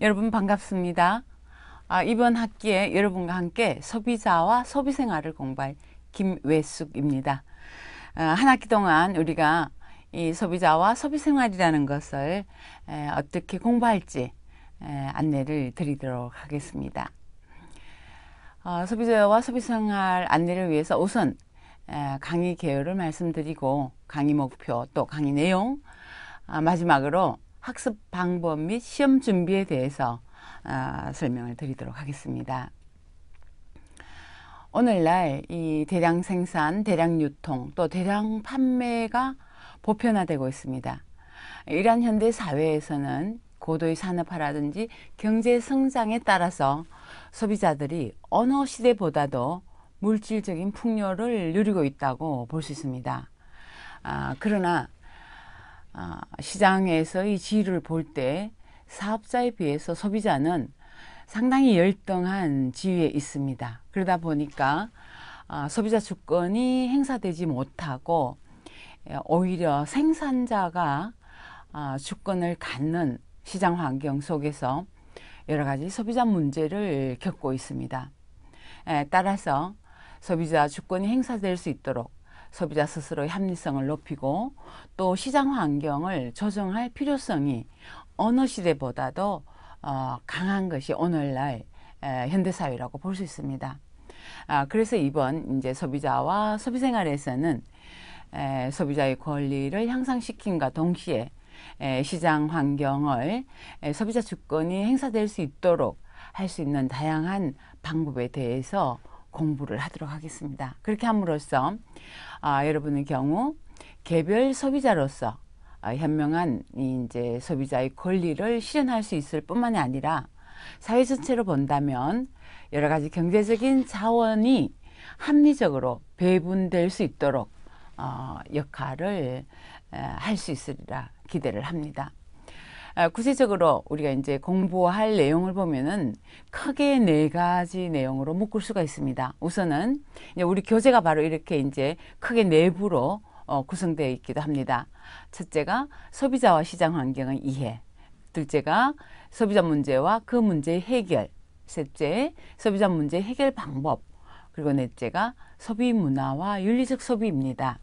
여러분 반갑습니다. 이번 학기에 여러분과 함께 소비자와 소비생활을 공부할 김외숙입니다. 한 학기 동안 우리가 이 소비자와 소비생활이라는 것을 어떻게 공부할지 안내를 드리도록 하겠습니다. 소비자와 소비생활 안내를 위해서 우선 강의 개요를 말씀드리고 강의 목표 또 강의 내용, 마지막으로 학습 방법 및 시험 준비에 대해서 설명을 드리도록 하겠습니다. 오늘날 이 대량 생산, 대량 유통, 또 대량 판매가 보편화되고 있습니다. 이러한 현대 사회에서는 고도의 산업화라든지 경제 성장에 따라서 소비자들이 어느 시대보다도 물질적인 풍요를 누리고 있다고 볼 수 있습니다. 그러나 시장에서의 지위를 볼 때 사업자에 비해서 소비자는 상당히 열등한 지위에 있습니다. 그러다 보니까 소비자 주권이 행사되지 못하고 오히려 생산자가 주권을 갖는 시장 환경 속에서 여러 가지 소비자 문제를 겪고 있습니다. 따라서 소비자 주권이 행사될 수 있도록 소비자 스스로의 합리성을 높이고 또 시장 환경을 조정할 필요성이 어느 시대보다도 강한 것이 오늘날 현대사회라고 볼 수 있습니다. 그래서 이번 이제 소비자와 소비생활에서는 소비자의 권리를 향상시킴과 동시에 시장 환경을 소비자 주권이 행사될 수 있도록 할 수 있는 다양한 방법에 대해서 공부를 하도록 하겠습니다. 그렇게 함으로써 여러분의 경우 개별 소비자로서 현명한 이제 소비자의 권리를 실현할 수 있을 뿐만이 아니라 사회 전체로 본다면 여러 가지 경제적인 자원이 합리적으로 배분될 수 있도록 역할을 할 수 있으리라 기대를 합니다. 구체적으로 우리가 이제 공부할 내용을 보면은 크게 4가지 내용으로 묶을 수가 있습니다. 우선은 우리 교재가 바로 이렇게 이제 크게 4부로 구성되어 있기도 합니다. 첫째가 소비자와 시장 환경의 이해, 둘째가 소비자 문제와 그 문제의 해결, 셋째 소비자 문제 해결 방법, 그리고 넷째가 소비 문화와 윤리적 소비입니다.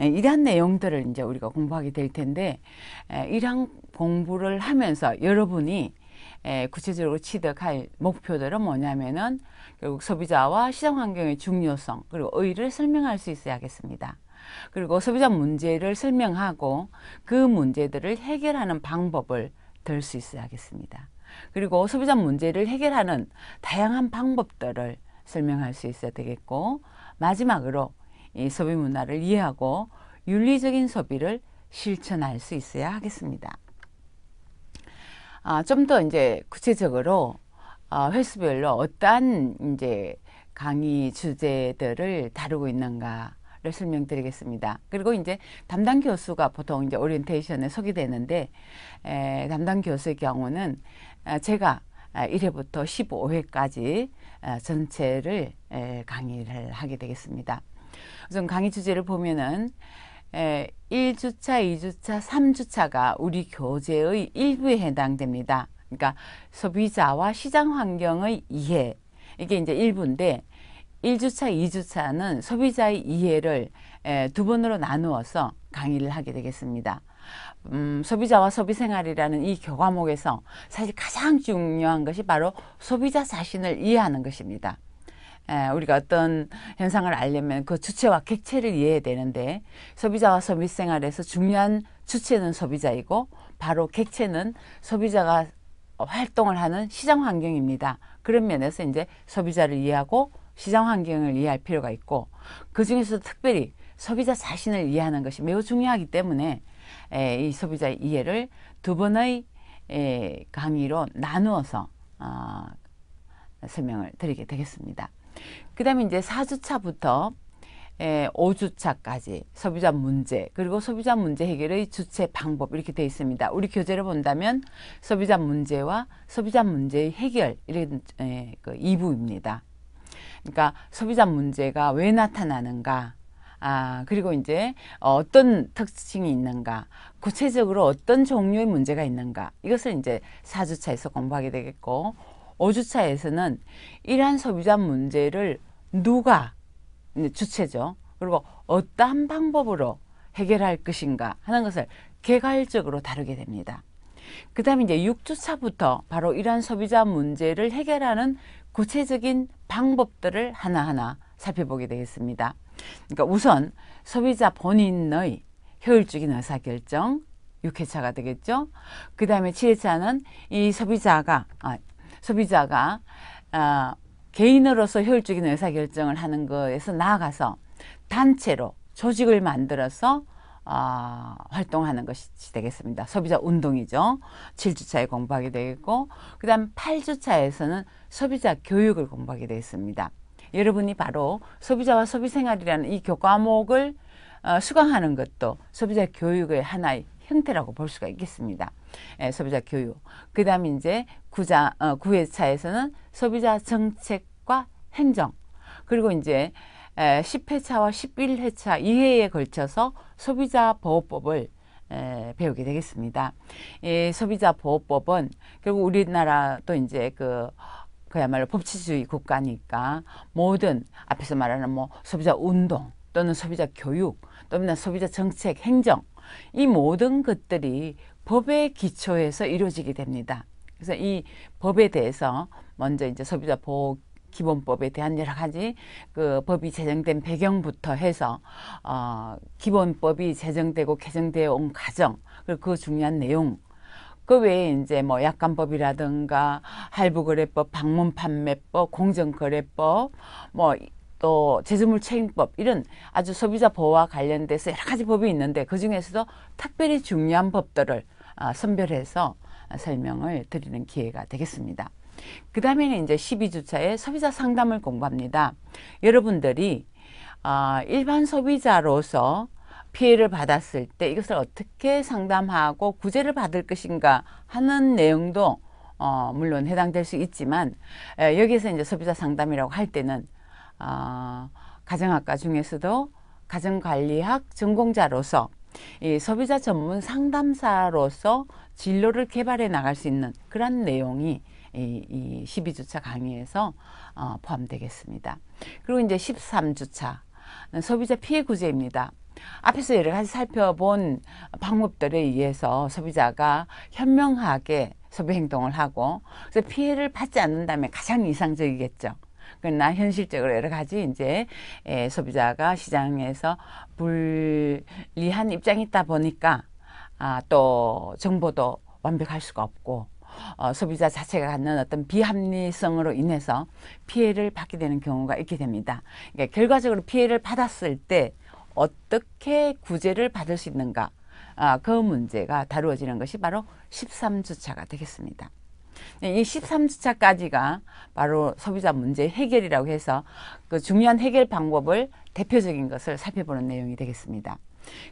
이러한 내용들을 이제 우리가 공부하게 될 텐데, 이러한 공부를 하면서 여러분이 구체적으로 취득할 목표들은 뭐냐면은 결국 소비자와 시장 환경의 중요성 그리고 의의를 설명할 수 있어야겠습니다. 그리고 소비자 문제를 설명하고 그 문제들을 해결하는 방법을 들 수 있어야겠습니다. 그리고 소비자 문제를 해결하는 다양한 방법들을 설명할 수 있어야 되겠고, 마지막으로 이 소비 문화를 이해하고 윤리적인 소비를 실천할 수 있어야 하겠습니다. 좀 더 이제 구체적으로 횟수별로 어떠한 이제 강의 주제들을 다루고 있는가를 설명드리겠습니다. 그리고 이제 담당 교수가 보통 이제 오리엔테이션에 소개되는데, 담당 교수의 경우는 제가 1회부터 15회까지 전체를 강의를 하게 되겠습니다. 우선 강의 주제를 보면은 1주차, 2주차, 3주차가 우리 교재의 일부에 해당됩니다. 그러니까 소비자와 시장 환경의 이해, 이게 이제 1부인데 1주차, 2주차는 소비자의 이해를 2번으로 나누어서 강의를 하게 되겠습니다. 소비자와 소비생활이라는 이 교과목에서 사실 가장 중요한 것이 바로 소비자 자신을 이해하는 것입니다. 우리가 어떤 현상을 알려면 그 주체와 객체를 이해해야 되는데, 소비자와 소비생활에서 중요한 주체는 소비자이고 바로 객체는 소비자가 활동을 하는 시장 환경입니다. 그런 면에서 이제 소비자를 이해하고 시장 환경을 이해할 필요가 있고, 그 중에서도 특별히 소비자 자신을 이해하는 것이 매우 중요하기 때문에 이 소비자의 이해를 2번의 강의로 나누어서 설명을 드리게 되겠습니다. 그 다음에 이제 4주차부터 5주차까지 소비자 문제 그리고 소비자 문제 해결의 주체 방법 이렇게 되어 있습니다. 우리 교재를 본다면 소비자 문제와 소비자 문제의 해결 이런 그 2부입니다. 그러니까 소비자 문제가 왜 나타나는가, 그리고 이제 어떤 특징이 있는가, 구체적으로 어떤 종류의 문제가 있는가, 이것을 이제 4주차에서 공부하게 되겠고, 5주차에서는 이러한 소비자 문제를 누가, 주체죠. 그리고 어떠한 방법으로 해결할 것인가 하는 것을 개괄적으로 다루게 됩니다. 그 다음에 이제 6주차부터 바로 이러한 소비자 문제를 해결하는 구체적인 방법들을 하나하나 살펴보게 되겠습니다. 그러니까 우선 소비자 본인의 효율적인 의사결정, 6회차가 되겠죠. 그 다음에 7회차는 이 소비자가 개인으로서 효율적인 의사결정을 하는 것에서 나아가서 단체로 조직을 만들어서 활동하는 것이 되겠습니다. 소비자 운동이죠. 7주차에 공부하게 되겠고, 그 다음 8주차에서는 소비자 교육을 공부하게 되겠습니다. 여러분이 바로 소비자와 소비생활이라는 이 교과목을 수강하는 것도 소비자 교육의 하나의 형태라고 볼 수가 있겠습니다. 소비자 교육. 그 다음에 이제 9회차에서는 소비자 정책과 행정. 그리고 이제 10회차와 11회차 2회에 걸쳐서 소비자 보호법을 배우게 되겠습니다. 이 소비자 보호법은 결국 우리나라도 이제 그야말로 법치주의 국가니까 모든 앞에서 말하는 뭐 소비자 운동 또는 소비자 교육 또는 소비자 정책, 행정 이 모든 것들이 법의 기초에서 이루어지게 됩니다. 그래서 이 법에 대해서 먼저 이제 소비자 보호 기본법에 대한 여러 가지 그 법이 제정된 배경부터 해서 기본법이 제정되고 개정되어 온 과정 그리고 그 중요한 내용 그 외에 이제 뭐 약관법이라든가 할부거래법, 방문판매법, 공정거래법 뭐 또 제조물 책임법 이런 아주 소비자 보호와 관련돼서 여러 가지 법이 있는데 그 중에서도 특별히 중요한 법들을 선별해서 설명을 드리는 기회가 되겠습니다. 그 다음에는 이제 12주차에 소비자 상담을 공부합니다. 여러분들이 일반 소비자로서 피해를 받았을 때 이것을 어떻게 상담하고 구제를 받을 것인가 하는 내용도 물론 해당될 수 있지만 여기서 이제 소비자 상담이라고 할 때는 가정학과 중에서도 가정관리학 전공자로서 이 소비자 전문 상담사로서 진로를 개발해 나갈 수 있는 그런 내용이 이 12주차 강의에서 포함되겠습니다. 그리고 이제 13주차 소비자 피해 구제입니다. 앞에서 여러 가지 살펴본 방법들에 의해서 소비자가 현명하게 소비 행동을 하고 그래서 피해를 받지 않는다면 가장 이상적이겠죠. 그러나 현실적으로 여러 가지 이제 소비자가 시장에서 불리한 입장이 있다 보니까 또 정보도 완벽할 수가 없고 소비자 자체가 갖는 어떤 비합리성으로 인해서 피해를 받게 되는 경우가 있게 됩니다. 그러니까 결과적으로 피해를 받았을 때 어떻게 구제를 받을 수 있는가 그 문제가 다루어지는 것이 바로 13주차가 되겠습니다. 이 13주차까지가 바로 소비자 문제 해결이라고 해서 그 중요한 해결 방법을 대표적인 것을 살펴보는 내용이 되겠습니다.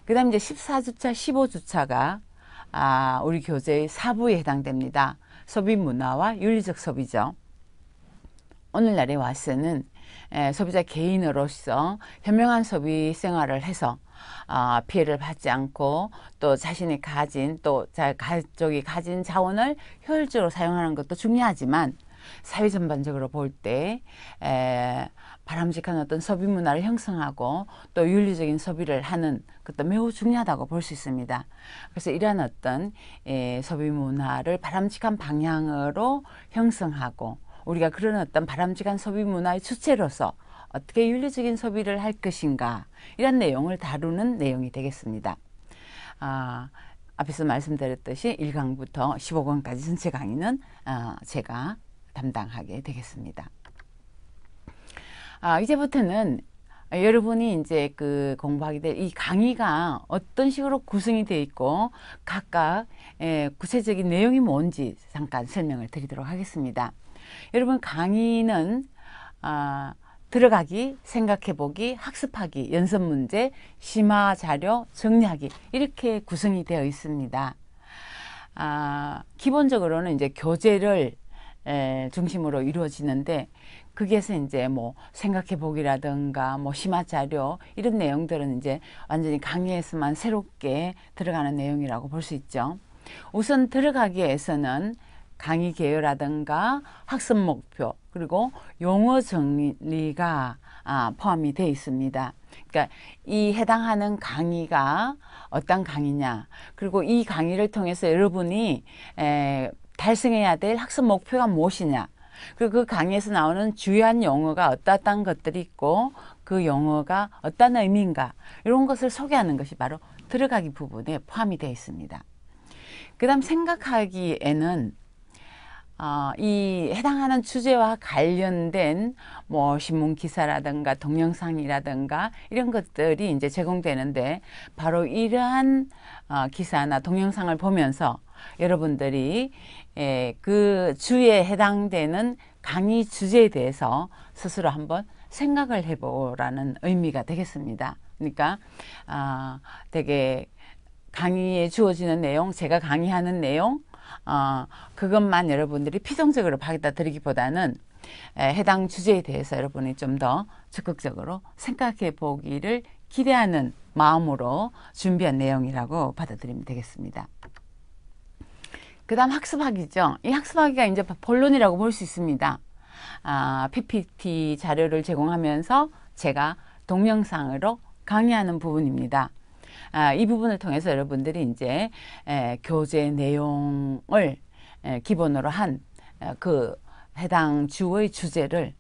그 다음 이제 14주차, 15주차가 우리 교재의 4부에 해당됩니다. 소비 문화와 윤리적 소비죠. 오늘날에 와서는 소비자 개인으로서 현명한 소비 생활을 해서 피해를 받지 않고 또 자신이 가진 또 가족이 가진 자원을 효율적으로 사용하는 것도 중요하지만 사회 전반적으로 볼 때 바람직한 어떤 소비 문화를 형성하고 또 윤리적인 소비를 하는 것도 매우 중요하다고 볼 수 있습니다. 그래서 이러한 어떤 소비 문화를 바람직한 방향으로 형성하고 우리가 그런 어떤 바람직한 소비 문화의 주체로서 어떻게 윤리적인 소비를 할 것인가 이런 내용을 다루는 내용이 되겠습니다. 앞에서 말씀드렸듯이 1강부터 15강까지 전체 강의는 제가 담당하게 되겠습니다. 이제부터는 여러분이 이제 공부하게 될 이 강의가 어떤 식으로 구성이 되어 있고 각각 구체적인 내용이 뭔지 잠깐 설명을 드리도록 하겠습니다. 여러분 강의는 들어가기, 생각해보기, 학습하기, 연습문제, 심화자료, 정리하기 이렇게 구성이 되어 있습니다. 기본적으로는 이제 교재를 중심으로 이루어지는데 거기에서 이제 뭐 생각해 보기라든가 뭐 심화 자료 이런 내용들은 이제 완전히 강의에서만 새롭게 들어가는 내용이라고 볼 수 있죠. 우선 들어가기 위해서는 강의 개요라든가 학습 목표 그리고 용어 정리가 포함이 되어 있습니다. 그러니까 이 해당하는 강의가 어떤 강의냐, 그리고 이 강의를 통해서 여러분이 달성해야 될 학습 목표가 무엇이냐, 그리고 그 강의에서 나오는 주요한 용어가 어떠한 것들이 있고 그 용어가 어떤 의미인가, 이런 것을 소개하는 것이 바로 들어가기 부분에 포함이 되어 있습니다. 그 다음 생각하기에는 이 해당하는 주제와 관련된 뭐 신문 기사라든가 동영상이라든가 이런 것들이 이제 제공되는데, 바로 이러한 기사나 동영상을 보면서 여러분들이 그 주에 해당되는 강의 주제에 대해서 스스로 한번 생각을 해보라는 의미가 되겠습니다. 그러니까 되게 강의에 주어지는 내용, 제가 강의하는 내용, 그것만 여러분들이 피동적으로 받아 들이기보다는 해당 주제에 대해서 여러분이 좀 더 적극적으로 생각해 보기를 기대하는 마음으로 준비한 내용이라고 받아들이면 되겠습니다. 그 다음 학습하기죠. 이 학습하기가 이제 본론이라고 볼 수 있습니다. PPT 자료를 제공하면서 제가 동영상으로 강의하는 부분입니다. 이 부분을 통해서 여러분들이 이제 교재 내용을 기본으로 한 그 해당 주의 주제를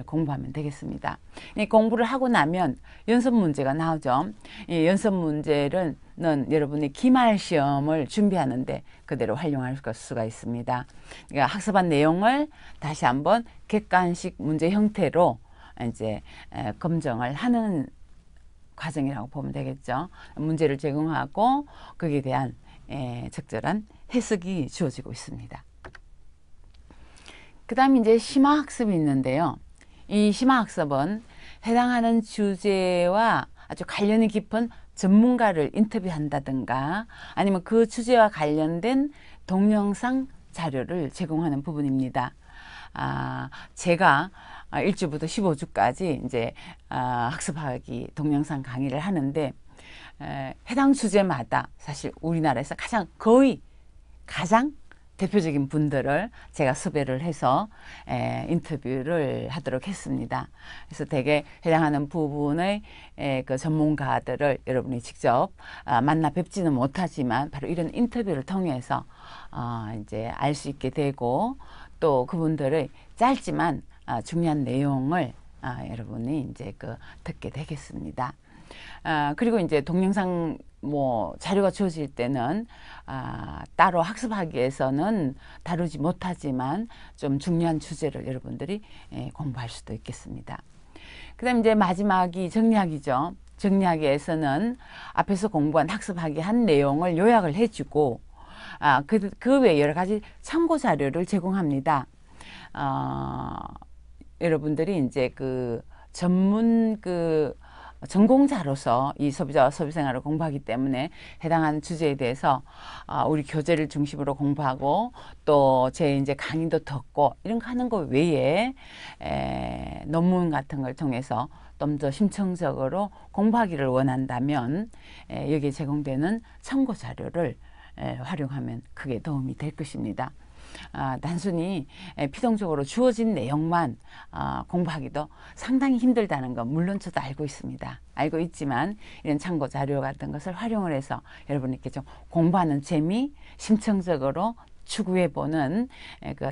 공부하면 되겠습니다. 이 공부를 하고 나면 연습 문제가 나오죠. 이 연습 문제는 여러분이 기말 시험을 준비하는데 그대로 활용할 수가 있습니다. 그러니까 학습한 내용을 다시 한번 객관식 문제 형태로 이제 검증을 하는 과정이라고 보면 되겠죠. 문제를 제공하고 거기에 대한 적절한 해석이 주어지고 있습니다. 그 다음 이제 심화학습이 있는데요. 이 심화학습은 해당하는 주제와 아주 관련이 깊은 전문가를 인터뷰한다든가 아니면 그 주제와 관련된 동영상 자료를 제공하는 부분입니다. 제가 1주부터 15주까지 이제 학습하기 동영상 강의를 하는데, 해당 주제마다 사실 우리나라에서 가장 대표적인 분들을 제가 섭외를 해서 인터뷰를 하도록 했습니다. 그래서 대개 해당하는 부분의 그 전문가들을 여러분이 직접 만나 뵙지는 못하지만 바로 이런 인터뷰를 통해서 이제 알 수 있게 되고, 또 그분들의 짧지만 중요한 내용을 여러분이 이제 듣게 되겠습니다. 그리고 이제 동영상 뭐 자료가 주어질 때는 따로 학습하기 위해서는 다루지 못하지만 좀 중요한 주제를 여러분들이 공부할 수도 있겠습니다. 그 다음 이제 마지막이 정리하기죠. 정리하기에서는 앞에서 공부한 학습하기 한 내용을 요약을 해주고 그 외에 여러 가지 참고 자료를 제공합니다. 여러분들이 이제 전공자로서 이 소비자와 소비생활을 공부하기 때문에 해당하는 주제에 대해서 우리 교재를 중심으로 공부하고 또 제 이제 강의도 듣고 이런 거 하는 거 외에 논문 같은 걸 통해서 좀 더 심층적으로 공부하기를 원한다면 여기에 제공되는 참고 자료를 활용하면 크게 도움이 될 것입니다. 단순히 피동적으로 주어진 내용만 공부하기도 상당히 힘들다는 건 물론 저도 알고 있습니다. 알고 있지만 이런 참고 자료 같은 것을 활용을 해서 여러분께 좀 공부하는 재미, 심층적으로 추구해보는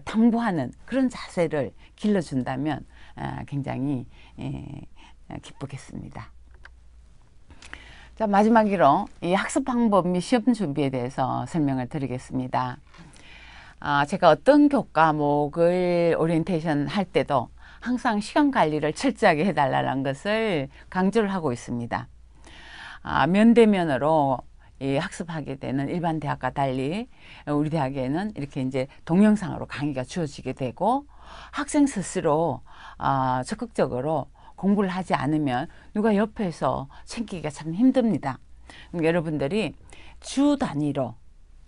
탐구하는 그런 자세를 길러준다면 굉장히 기쁘겠습니다. 자, 마지막으로 이 학습 방법 및 시험 준비에 대해서 설명을 드리겠습니다. 제가 어떤 교과목을 오리엔테이션 할 때도 항상 시간 관리를 철저하게 해달라는 것을 강조를 하고 있습니다. 면대면으로 학습하게 되는 일반 대학과 달리 우리 대학에는 이렇게 이제 동영상으로 강의가 주어지게 되고, 학생 스스로 적극적으로 공부를 하지 않으면 누가 옆에서 챙기기가 참 힘듭니다. 여러분들이 주 단위로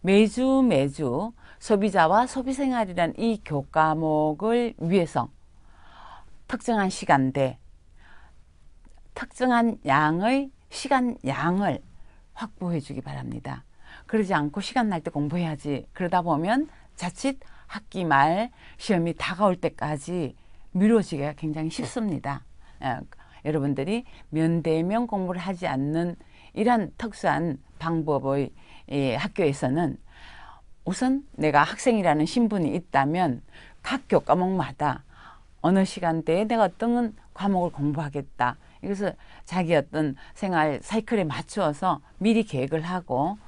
매주 소비자와 소비생활이란 이 교과목을 위해서 특정한 시간대, 특정한 양의 시간 양을 확보해 주기 바랍니다. 그러지 않고 시간 날 때 공부해야지 그러다 보면 자칫 학기 말 시험이 다가올 때까지 미뤄지기가 굉장히 쉽습니다. 여러분들이 면대면 공부를 하지 않는 이러한 특수한 방법의 학교에서는 우선 내가 학생이라는 신분이 있다면 각 교과목마다 어느 시간대에 내가 어떤 과목을 공부하겠다. 이것을 자기 어떤 생활 사이클에 맞추어서 미리 계획을 하고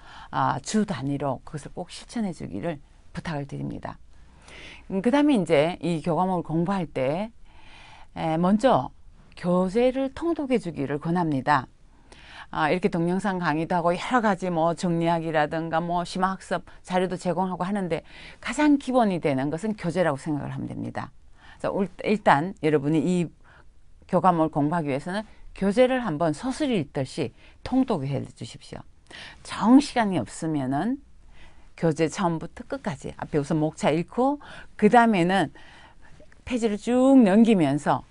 주 단위로 그것을 꼭 실천해 주기를 부탁을 드립니다. 그 다음에 이제 이 교과목을 공부할 때 먼저 교재를 통독해 주기를 권합니다. 이렇게 동영상 강의도 하고 여러 가지 뭐 정리하기라든가 뭐 심화학습 자료도 제공하고 하는데 가장 기본이 되는 것은 교재라고 생각을 하면 됩니다. 그래서 일단 여러분이 이 교과목을 공부하기 위해서는 교재를 한번 소설 읽듯이 통독해 주십시오. 정 시간이 없으면은 교재 처음부터 끝까지 앞에 우선 목차 읽고 그 다음에는 페이지를 쭉 넘기면서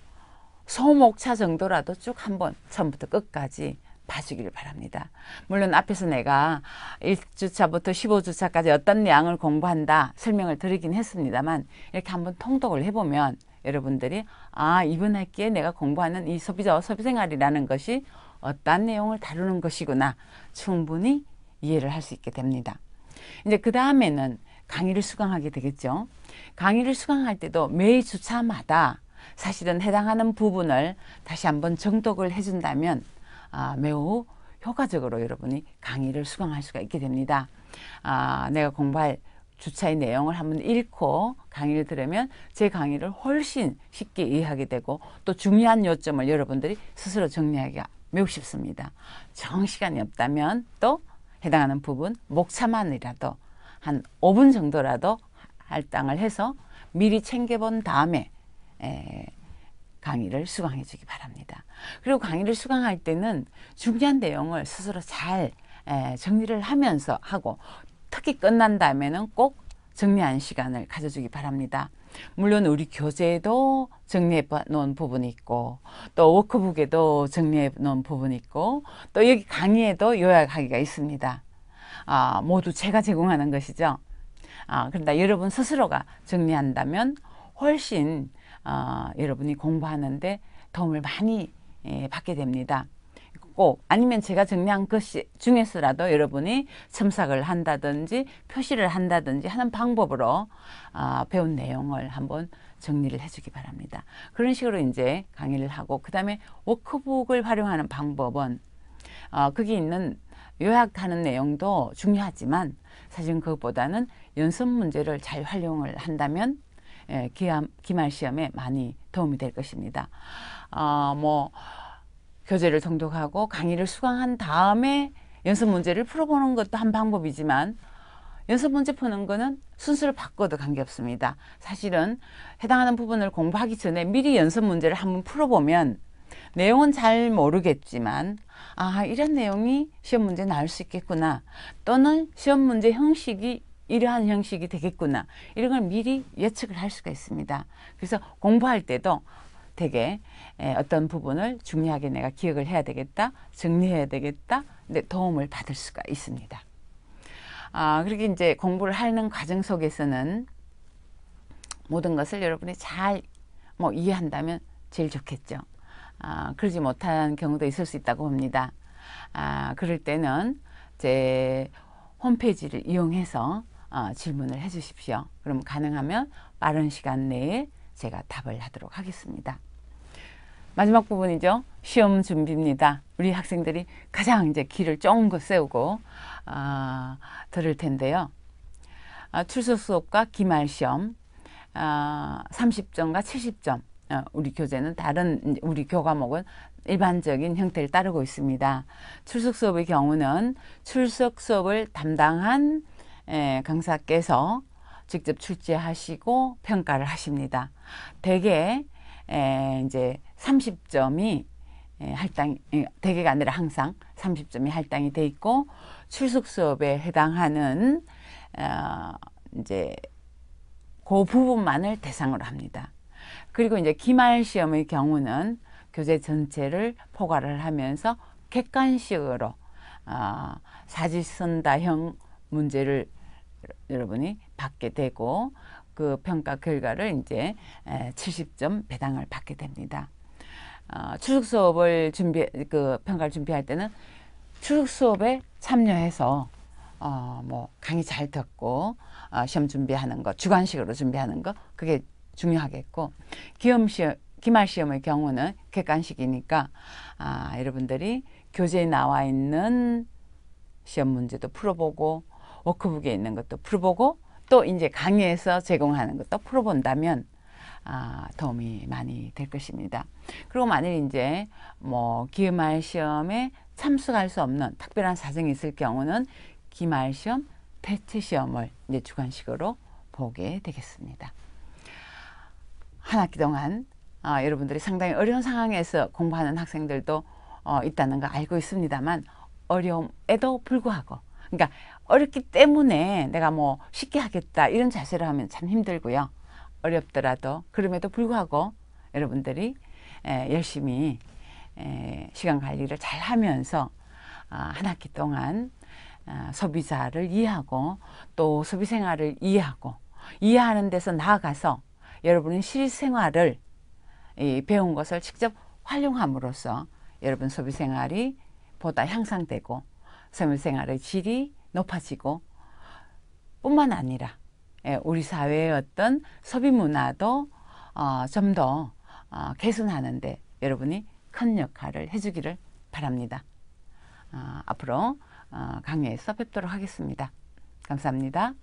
소목차 정도라도 쭉 한번 처음부터 끝까지 봐주기를 바랍니다. 물론 앞에서 내가 1주차부터 15주차까지 어떤 양을 공부한다 설명을 드리긴 했습니다만 이렇게 한번 통독을 해보면 여러분들이 이번 학기에 내가 공부하는 이 소비자와 소비생활이라는 것이 어떤 내용을 다루는 것이구나 충분히 이해를 할 수 있게 됩니다. 이제 그 다음에는 강의를 수강하게 되겠죠. 강의를 수강할 때도 매 주차마다 사실은 해당하는 부분을 다시 한번 정독을 해준다면 매우 효과적으로 여러분이 강의를 수강할 수가 있게 됩니다. 내가 공부할 주차의 내용을 한번 읽고 강의를 들으면 제 강의를 훨씬 쉽게 이해하게 되고 또 중요한 요점을 여러분들이 스스로 정리하기가 매우 쉽습니다. 정시간이 없다면 또 해당하는 부분 목차만이라도 한 5분 정도라도 할당을 해서 미리 챙겨본 다음에 강의를 수강해 주기 바랍니다. 그리고 강의를 수강할 때는 중요한 내용을 스스로 잘 정리를 하면서 하고 특히 끝난 다음에는 꼭 정리하는 시간을 가져주기 바랍니다. 물론 우리 교재에도 정리해 놓은 부분이 있고 또 워크북에도 정리해 놓은 부분이 있고 또 여기 강의에도 요약하기가 있습니다. 모두 제가 제공하는 것이죠. 그러나 여러분 스스로가 정리한다면 훨씬 여러분이 공부하는데 도움을 많이 받게 됩니다. 꼭 아니면 제가 정리한 것 중에서라도 여러분이 첨삭을 한다든지 표시를 한다든지 하는 방법으로 배운 내용을 한번 정리를 해주기 바랍니다. 그런 식으로 이제 강의를 하고 그 다음에 워크북을 활용하는 방법은 거기 있는 요약하는 내용도 중요하지만 사실 그것보다는 연습 문제를 잘 활용을 한다면 기말 시험에 많이 도움이 될 것입니다. 교재를 통독하고 강의를 수강한 다음에 연습 문제를 풀어보는 것도 한 방법이지만 연습 문제 푸는 거는 순서를 바꿔도 관계없습니다. 사실은 해당하는 부분을 공부하기 전에 미리 연습 문제를 한번 풀어보면 내용은 잘 모르겠지만 이런 내용이 시험 문제에 나올 수 있겠구나 또는 시험 문제 형식이 이러한 형식이 되겠구나 이런 걸 미리 예측을 할 수가 있습니다. 그래서 공부할 때도 되게 어떤 부분을 중요하게 내가 기억을 해야 되겠다 정리해야 되겠다 근데 도움을 받을 수가 있습니다. 그렇게 이제 공부를 하는 과정 속에서는 모든 것을 여러분이 잘 이해한다면 제일 좋겠죠. 그러지 못한 경우도 있을 수 있다고 봅니다. 그럴 때는 제 홈페이지를 이용해서 질문을 해 주십시오. 그럼 가능하면 빠른 시간 내에 제가 답을 하도록 하겠습니다. 마지막 부분이죠. 시험 준비입니다. 우리 학생들이 가장 이제 길을 쫑긋 세우고 들을 텐데요. 출석 수업과 기말 시험 30점과 70점 우리 교재는 다른 우리 교과목은 일반적인 형태를 따르고 있습니다. 출석 수업의 경우는 출석 수업을 담당한 강사께서 직접 출제하시고 평가를 하십니다. 대개 이제 30점이 대개가 아니라 항상 30점이 할당이 돼 있고 출석 수업에 해당하는 이제 그 부분만을 대상으로 합니다. 그리고 이제 기말 시험의 경우는 교재 전체를 포괄을 하면서 객관식으로 사지선다형 문제를 여러분이 받게 되고 그 평가 결과를 이제 70점 배당을 받게 됩니다. 추측 수업을 평가를 준비할 때는 추측 수업에 참여해서 뭐 강의 잘 듣고 시험 준비하는 거, 주관식으로 준비하는 거, 그게 중요하겠고, 기말 시험의 경우는 객관식이니까 여러분들이 교재에 나와 있는 시험 문제도 풀어보고 워크북에 있는 것도 풀어보고 또 이제 강의에서 제공하는 것도 풀어본다면 도움이 많이 될 것입니다. 그리고 만일 이제 뭐 기말 시험에 참석할 수 없는 특별한 사정이 있을 경우는 기말 시험 대체 시험을 이제 주관식으로 보게 되겠습니다. 한 학기 동안 여러분들이 상당히 어려운 상황에서 공부하는 학생들도 있다는 거 알고 있습니다만, 어려움에도 불구하고, 그러니까 어렵기 때문에 내가 뭐 쉽게 하겠다 이런 자세로 하면 참 힘들고요. 어렵더라도 그럼에도 불구하고 여러분들이 열심히 시간 관리를 잘 하면서 한 학기 동안 소비자를 이해하고 또 소비 생활을 이해하는 데서 나아가서 여러분의 실생활을 배운 것을 직접 활용함으로써 여러분 소비 생활이 보다 향상되고 소비 생활의 질이 높아지고 뿐만 아니라 우리 사회의 어떤 소비 문화도 좀 더 개선하는데 여러분이 큰 역할을 해주기를 바랍니다. 앞으로 강의에서 뵙도록 하겠습니다. 감사합니다.